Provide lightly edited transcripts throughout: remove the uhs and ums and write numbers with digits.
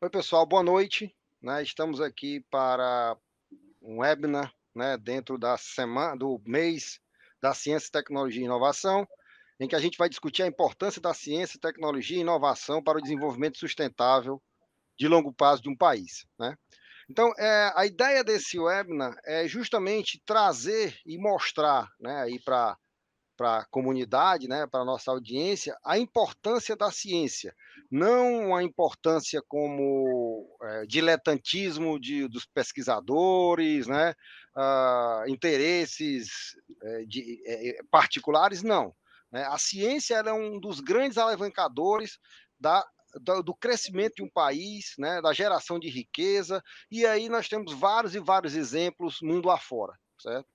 Oi, pessoal, boa noite. Estamos aqui para um webinar, dentro da semana, do mês da Ciência, Tecnologia e Inovação, em que a gente vai discutir a importância da ciência, tecnologia e inovação para o desenvolvimento sustentável de longo prazo de um país, né? Então, a ideia desse webinar é justamente trazer e mostrar, aí para a comunidade, para a nossa audiência, a importância da ciência, não a importância como diletantismo dos pesquisadores, interesses particulares, não. Né? A ciência ela é um dos grandes alavancadores do crescimento de um país, da geração de riqueza, e aí nós temos vários e vários exemplos mundo afora, certo?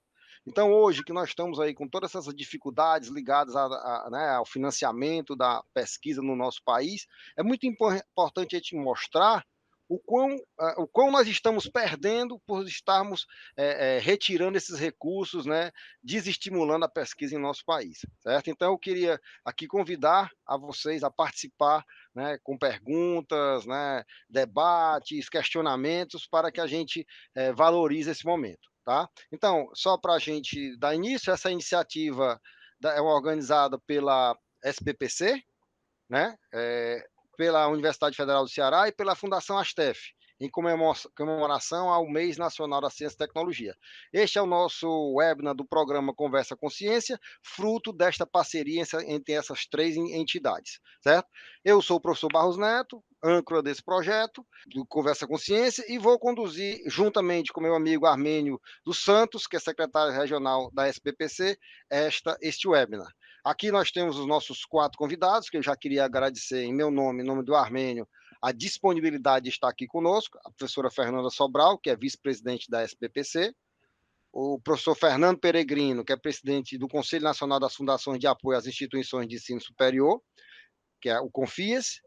Então, hoje que nós estamos aí com todas essas dificuldades ligadas ao financiamento da pesquisa no nosso país, é muito importante a gente mostrar o quão nós estamos perdendo por estarmos retirando esses recursos, desestimulando a pesquisa em nosso país, certo? Então, eu queria aqui convidar a vocês a participar, com perguntas, debates, questionamentos, para que a gente valorize esse momento, tá? Então, só para a gente dar início, essa iniciativa é organizada pela SBPC, né? Pela Universidade Federal do Ceará e pela Fundação Astef, em comemoração ao Mês Nacional da Ciência e Tecnologia. Este é o nosso webinar do programa Conversa com Ciência, fruto desta parceria entre essas três entidades, certo? Eu sou o professor Barros Neto, âncora desse projeto, do Conversa com Ciência, e vou conduzir, juntamente com meu amigo Armênio dos Santos, que é secretário regional da SBPC, este webinar. Aqui nós temos os nossos 4 convidados, que eu já queria agradecer em meu nome, em nome do Armênio, a disponibilidade de estar aqui conosco, a professora Fernanda Sobral, que é vice-presidente da SBPC, o professor Fernando Peregrino, que é presidente do Conselho Nacional das Fundações de Apoio às Instituições de Ensino Superior, que é o CONFIES,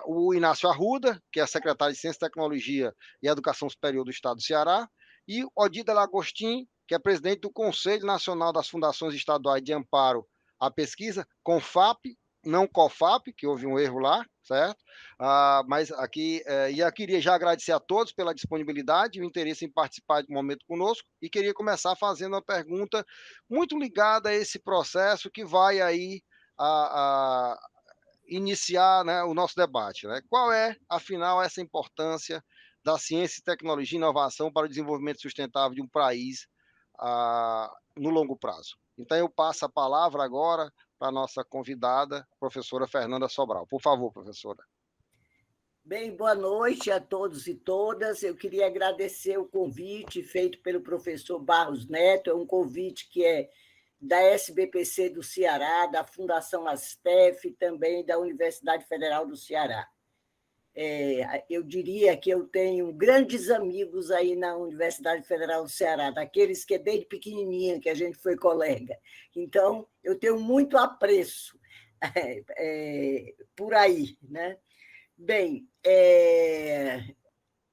o Inácio Arruda, que é secretário de Ciência, Tecnologia e Educação Superior do Estado do Ceará, e Odida Lagostin, que é presidente do Conselho Nacional das Fundações Estaduais de Amparo à Pesquisa, CONFAP, não COFAP, que houve um erro lá, certo? Mas aqui, e eu queria já agradecer a todos pela disponibilidade e o interesse em participar do momento conosco, e queria começar fazendo uma pergunta muito ligada a esse processo que vai aí a iniciar, o nosso debate. Qual é, afinal, essa importância da ciência, tecnologia e inovação para o desenvolvimento sustentável de um país no longo prazo? Então, eu passo a palavra agora para a nossa convidada, professora Fernanda Sobral. Por favor, professora. Bem, boa noite a todos e todas. Eu queria agradecer o convite feito pelo professor Barros Neto. É um convite que é da SBPC do Ceará, da Fundação Astef e também da Universidade Federal do Ceará. Eu diria que eu tenho grandes amigos aí na Universidade Federal do Ceará, daqueles que desde pequenininha que a gente foi colega. Então, eu tenho muito apreço por aí, né? Bem,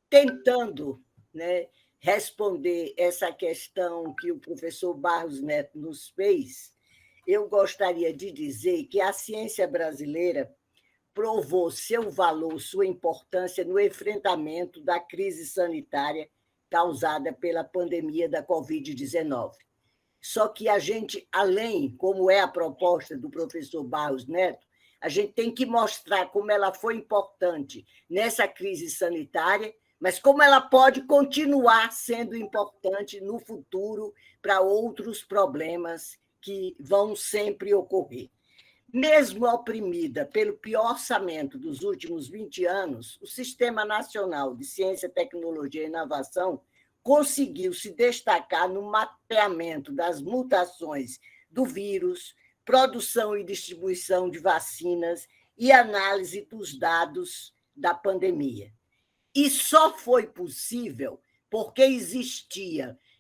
tentando, né, responder essa questão que o professor Barros Neto nos fez, eu gostaria de dizer que a ciência brasileira provou seu valor, sua importância no enfrentamento da crise sanitária causada pela pandemia da Covid-19. Só que a gente, além, como é a proposta do professor Barros Neto, a gente tem que mostrar como ela foi importante nessa crise sanitária, mas como ela pode continuar sendo importante no futuro para outros problemas que vão sempre ocorrer. Mesmo oprimida pelo pior orçamento dos últimos 20 anos, o Sistema Nacional de Ciência, Tecnologia e Inovação conseguiu se destacar no mapeamento das mutações do vírus, produção e distribuição de vacinas e análise dos dados da pandemia. E só foi possível porque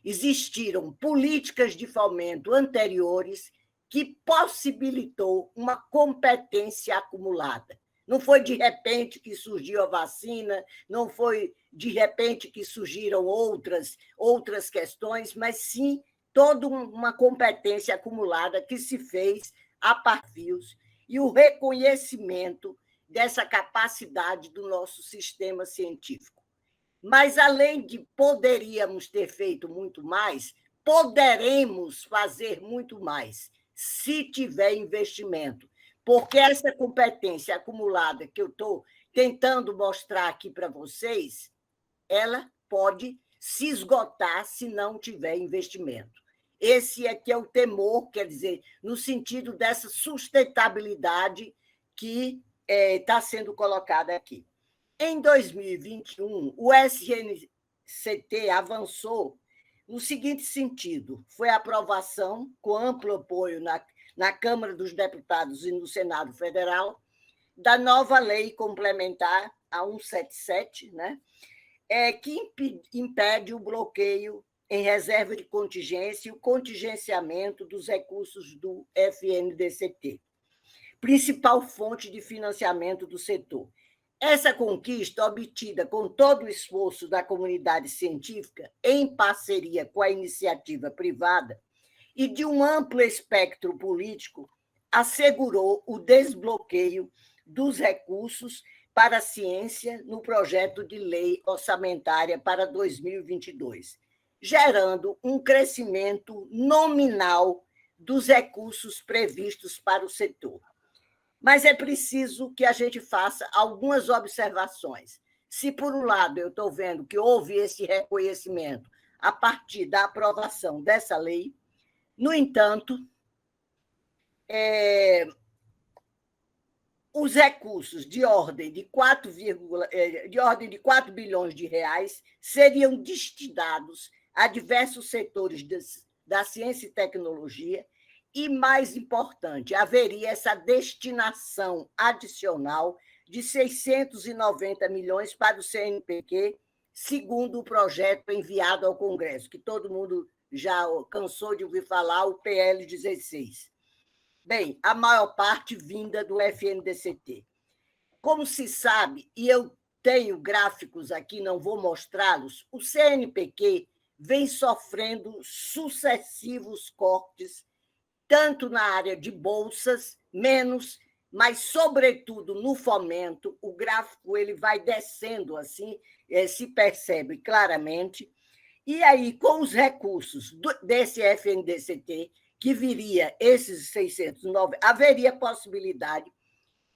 existiram políticas de fomento anteriores que possibilitou uma competência acumulada. Não foi de repente que surgiu a vacina, não foi de repente que surgiram outras questões, mas sim toda uma competência acumulada que se fez a partir e o reconhecimento dessa capacidade do nosso sistema científico. Mas, além de poderíamos ter feito muito mais, poderemos fazer muito mais, se tiver investimento. Porque essa competência acumulada que eu estou tentando mostrar aqui para vocês, ela pode se esgotar se não tiver investimento. Esse é que é o temor, quer dizer, no sentido dessa sustentabilidade que está sendo colocada aqui. Em 2021, o SNCT avançou no seguinte sentido: foi a aprovação, com amplo apoio na Câmara dos Deputados e no Senado Federal, da nova lei complementar, a 177, né? Que impede o bloqueio em reserva de contingência e o contingenciamento dos recursos do FNDCT, principal fonte de financiamento do setor. Essa conquista, obtida com todo o esforço da comunidade científica, em parceria com a iniciativa privada e de um amplo espectro político, assegurou o desbloqueio dos recursos para a ciência no projeto de lei orçamentária para 2022, gerando um crescimento nominal dos recursos previstos para o setor. Mas é preciso que a gente faça algumas observações. Se, por um lado, eu estou vendo que houve esse reconhecimento a partir da aprovação dessa lei, no entanto, os recursos de ordem de 4 bilhões de reais seriam destinados a diversos setores da ciência e tecnologia e, mais importante, haveria essa destinação adicional de 690 milhões para o CNPq, segundo o projeto enviado ao Congresso, que todo mundo já cansou de ouvir falar, o PL 16. Bem, a maior parte vinda do FNDCT. Como se sabe, e eu tenho gráficos aqui, não vou mostrá-los, o CNPq vem sofrendo sucessivos cortes, tanto na área de bolsas, menos, mas, sobretudo, no fomento. O gráfico ele vai descendo assim, se percebe claramente. E aí, com os recursos desse FNDCT, que viria esses 609, haveria possibilidade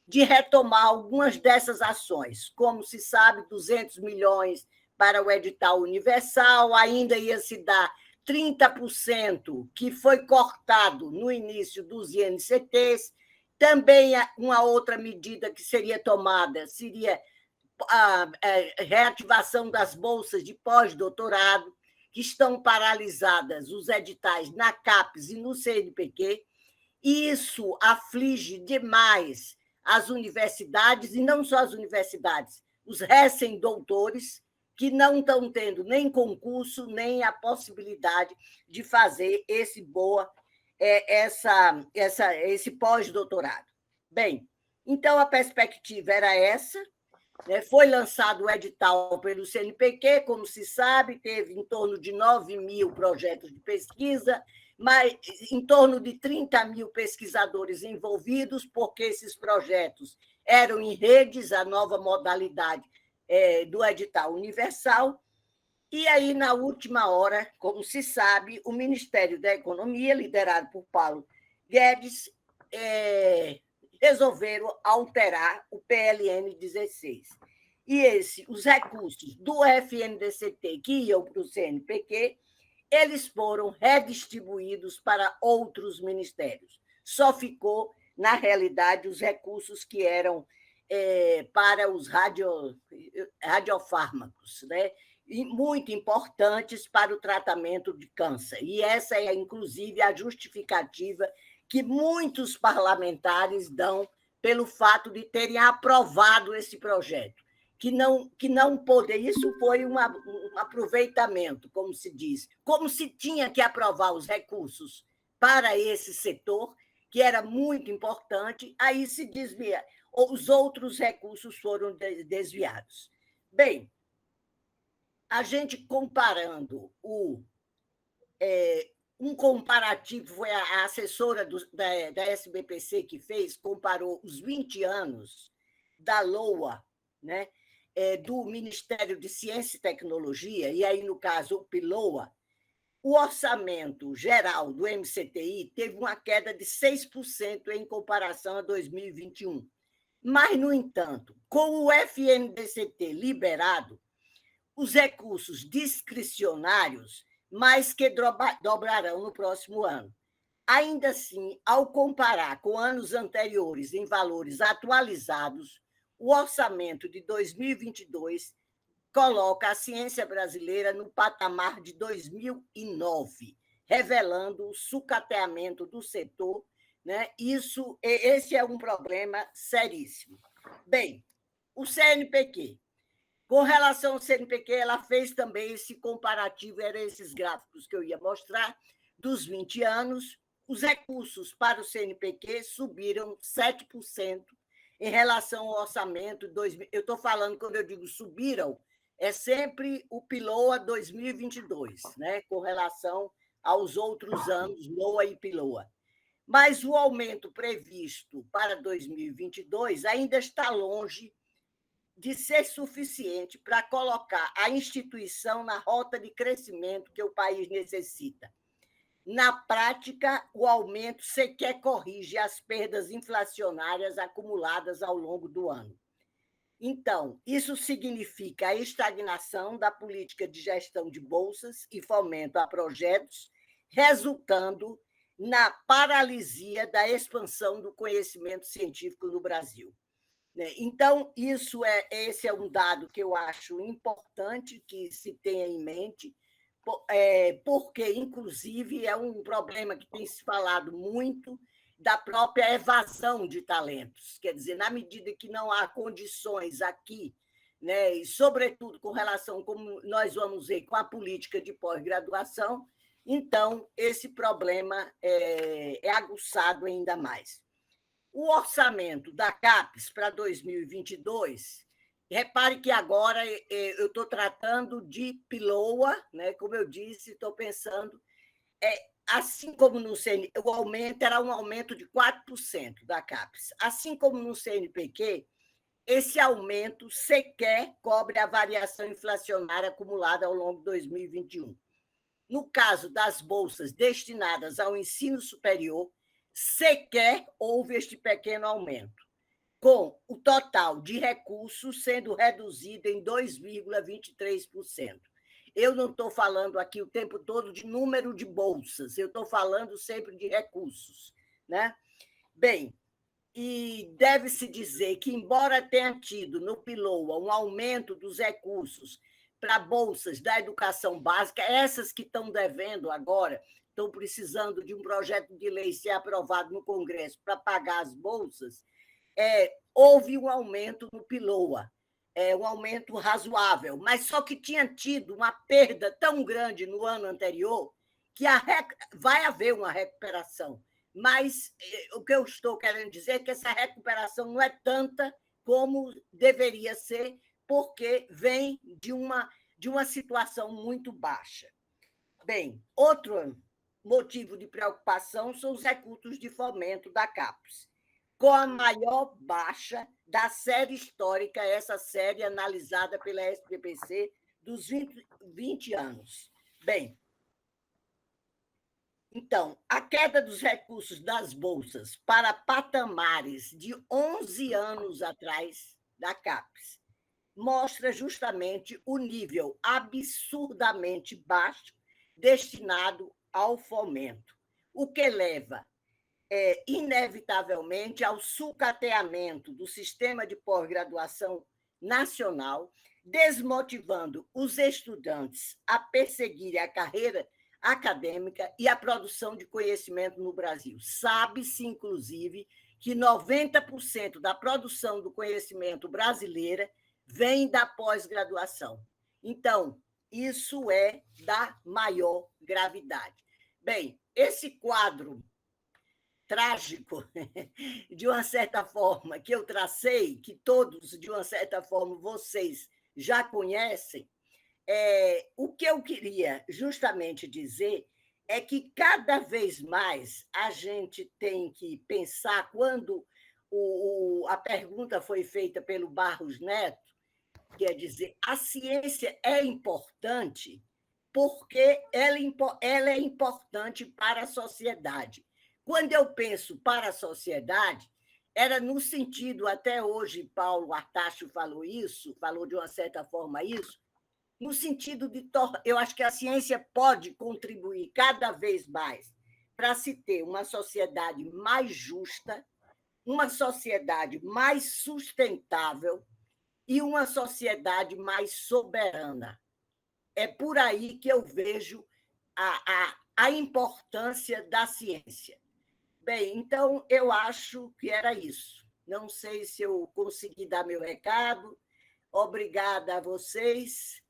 de retomar algumas dessas ações. Como se sabe, 200 milhões para o edital universal, ainda ia se dar 30% que foi cortado no início dos INCTs. Também uma outra medida que seria tomada seria a reativação das bolsas de pós-doutorado, que estão paralisadas os editais na CAPES e no CNPq, e isso aflige demais as universidades, e não só as universidades, os recém-doutores, que não estão tendo nem concurso, nem a possibilidade de fazer esse pós-doutorado. Bem, então a perspectiva era essa. Foi lançado o edital pelo CNPq, como se sabe, teve em torno de 9 mil projetos de pesquisa, mas em torno de 30 mil pesquisadores envolvidos, porque esses projetos eram em redes, a nova modalidade do edital universal. E aí, na última hora, como se sabe, o Ministério da Economia, liderado por Paulo Guedes, resolveram alterar o PLN 16. E os recursos do FNDCT que iam para o CNPq, eles foram redistribuídos para outros ministérios. Só ficou, na realidade, os recursos que eram para os radiofármacos, né? E muito importantes para o tratamento de câncer. E essa é, inclusive, a justificativa que muitos parlamentares dão pelo fato de terem aprovado esse projeto, que não poder. Isso foi um aproveitamento, como se diz, como se tinha que aprovar os recursos para esse setor, que era muito importante, aí se desvia. Os outros recursos foram desviados. Bem, a gente comparando um comparativo, foi a assessora da SBPC que fez, comparou os 20 anos da LOA, né? Do Ministério de Ciência e Tecnologia, e aí, no caso, o PILOA, o orçamento geral do MCTI teve uma queda de 6% em comparação a 2021. Mas, no entanto, com o FNDCT liberado, os recursos discricionários mais que dobrarão no próximo ano. Ainda assim, ao comparar com anos anteriores em valores atualizados, o orçamento de 2022 coloca a ciência brasileira no patamar de 2009, revelando o sucateamento do setor, né? Esse é um problema seríssimo. Bem, o CNPq. Com relação ao CNPq, ela fez também esse comparativo, eram esses gráficos que eu ia mostrar, dos 20 anos, os recursos para o CNPq subiram 7% em relação ao orçamento de 2000. Eu estou falando, quando eu digo subiram, é sempre o PILOA 2022, né, com relação aos outros anos, LOA e PILOA. Mas o aumento previsto para 2022 ainda está longe de ser suficiente para colocar a instituição na rota de crescimento que o país necessita. Na prática, o aumento sequer corrige as perdas inflacionárias acumuladas ao longo do ano. Então, isso significa a estagnação da política de gestão de bolsas e fomento a projetos, resultando na paralisia da expansão do conhecimento científico no Brasil. Então, esse é um dado que eu acho importante que se tenha em mente, porque, inclusive, é um problema que tem se falado muito da própria evasão de talentos. Quer dizer, na medida que não há condições aqui, né, e, sobretudo, com relação, como nós vamos ver, com a política de pós-graduação, então, esse problema é aguçado ainda mais. O orçamento da CAPES para 2022, repare que agora eu estou tratando de PILOA, né? Como eu disse, estou pensando, assim como no CNPq, o aumento era um aumento de 4% da CAPES. Assim como no CNPq, esse aumento sequer cobre a variação inflacionária acumulada ao longo de 2021. No caso das bolsas destinadas ao ensino superior, sequer houve este pequeno aumento, com o total de recursos sendo reduzido em 2,23%. Eu não estou falando aqui o tempo todo de número de bolsas, eu estou falando sempre de recursos, né? Bem, e deve-se dizer que, embora tenha tido no PILOA um aumento dos recursos para bolsas da educação básica, essas que estão devendo agora, estão precisando de um projeto de lei ser aprovado no Congresso para pagar as bolsas, houve um aumento no PILOA, um aumento razoável, mas só que tinha tido uma perda tão grande no ano anterior que vai haver uma recuperação. Mas o que eu estou querendo dizer é que essa recuperação não é tanta como deveria ser, porque vem de uma situação muito baixa. Bem, outro motivo de preocupação são os recursos de fomento da CAPES, com a maior baixa da série histórica, essa série analisada pela SPPC dos 20 anos. Bem, então, a queda dos recursos das bolsas para patamares de 11 anos atrás da CAPES mostra justamente o nível absurdamente baixo destinado ao fomento, o que leva, inevitavelmente, ao sucateamento do sistema de pós-graduação nacional, desmotivando os estudantes a perseguirem a carreira acadêmica e a produção de conhecimento no Brasil. Sabe-se, inclusive, que 90% da produção do conhecimento brasileira vem da pós-graduação. Então, isso é da maior gravidade. Bem, esse quadro trágico, de uma certa forma, que eu tracei, que todos, de uma certa forma, vocês já conhecem, o que eu queria justamente dizer é que cada vez mais a gente tem que pensar, quando a pergunta foi feita pelo Barros Neto, quer dizer, a ciência é importante porque ela é importante para a sociedade. Quando eu penso para a sociedade, era no sentido, até hoje, Paulo Artacho falou isso, falou de uma certa forma isso, no sentido de... Eu acho que a ciência pode contribuir cada vez mais para se ter uma sociedade mais justa, uma sociedade mais sustentável e uma sociedade mais soberana. É por aí que eu vejo a importância da ciência. Bem, então eu acho que era isso. Não sei se eu consegui dar meu recado. Obrigada a vocês